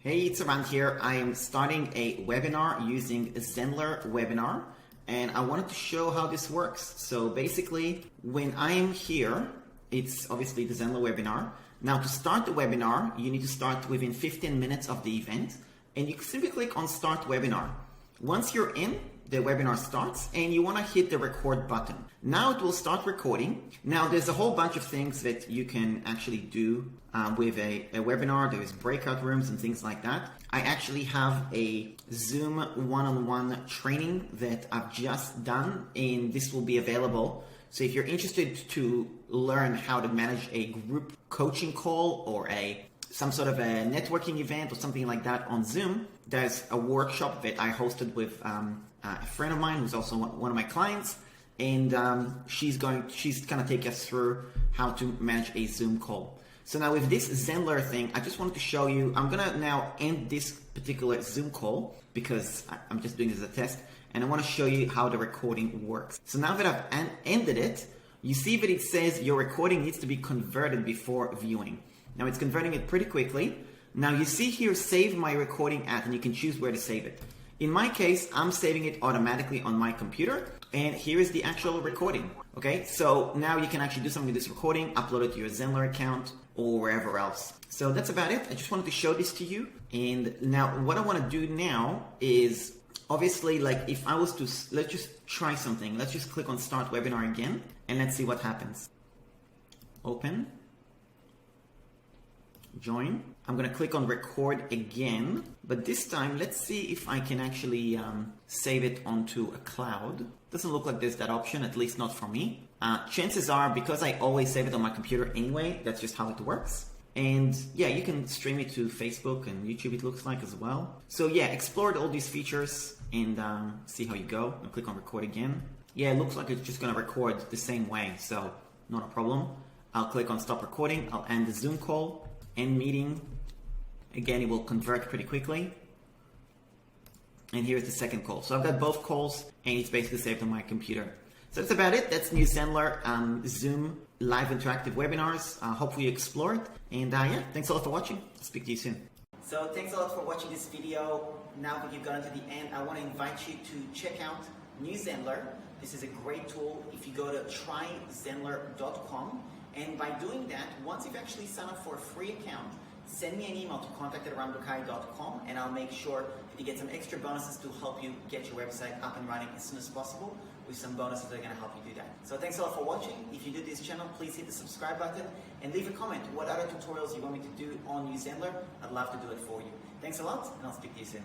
Hey, it's Arand here. I am starting a webinar using Zenler webinar, and I wanted to show how this works. So basically, when I am here, it's obviously the Zenler webinar. Now to start the webinar, you need to start within 15 minutes of the event, and you can simply click on Start Webinar. Once you're in, the webinar starts and you want to hit the record button. Now it will start recording. Now there's a whole bunch of things that you can actually do with a webinar. There's breakout rooms and things like that. I actually have a Zoom one-on-one training that I've just done, and this will be available. So if you're interested to learn how to manage a group coaching call or some sort of a networking event or something like that on Zoom, there's a workshop that I hosted with a friend of mine who's also one of my clients, and she's gonna take us through how to manage a Zoom call. So now with this Zenler thing, I just wanted to show you, I'm gonna now end this particular Zoom call because I'm just doing this as a test, and I wanna show you how the recording works. So now that I've ended it, you see that it says your recording needs to be converted before viewing. Now it's converting it pretty quickly. Now you see here, save my recording at, and you can choose where to save it. In my case, I'm saving it automatically on my computer, and here is the actual recording. Okay, so now you can actually do something with this recording, upload it to your Zenler account or wherever else. So that's about it. I just wanted to show this to you. And now what I want to do now is, obviously, like if I was to, let's just try something. Let's just click on Start Webinar again, and let's see what happens. Open. Join. I'm going to click on record again, but this time let's see if I can actually save it onto a cloud. Doesn't look like there's that option, at least not for me. Chances are, because I always save it on my computer anyway, that's just how it works. And yeah, you can stream it to Facebook and YouTube, it looks like, as well. So yeah, explore all these features and see how you go. I'll click on record again. Yeah, it looks like it's just going to record the same way, so not a problem. I'll click on stop recording. I'll end the Zoom call. End meeting. Again, it will convert pretty quickly. And here's the second call. So I've got both calls, and it's basically saved on my computer. So that's about it. That's new Zenler Zoom live interactive webinars. Hopefully you explore it. And yeah, thanks a lot for watching. I'll speak to you soon. So thanks a lot for watching this video. Now that you've gotten to the end, I want to invite you to check out new Zenler. This is a great tool. If you go to tryzenler.com, and by doing that, once you've actually signed up for a free account, send me an email to contact@arandbukai.com, and I'll make sure that you get some extra bonuses to help you get your website up and running as soon as possible, with some bonuses that are going to help you do that. So thanks a lot for watching. If you do this channel, please hit the subscribe button and leave a comment what other tutorials you want me to do on new Zenler. I'd love to do it for you. Thanks a lot, and I'll speak to you soon.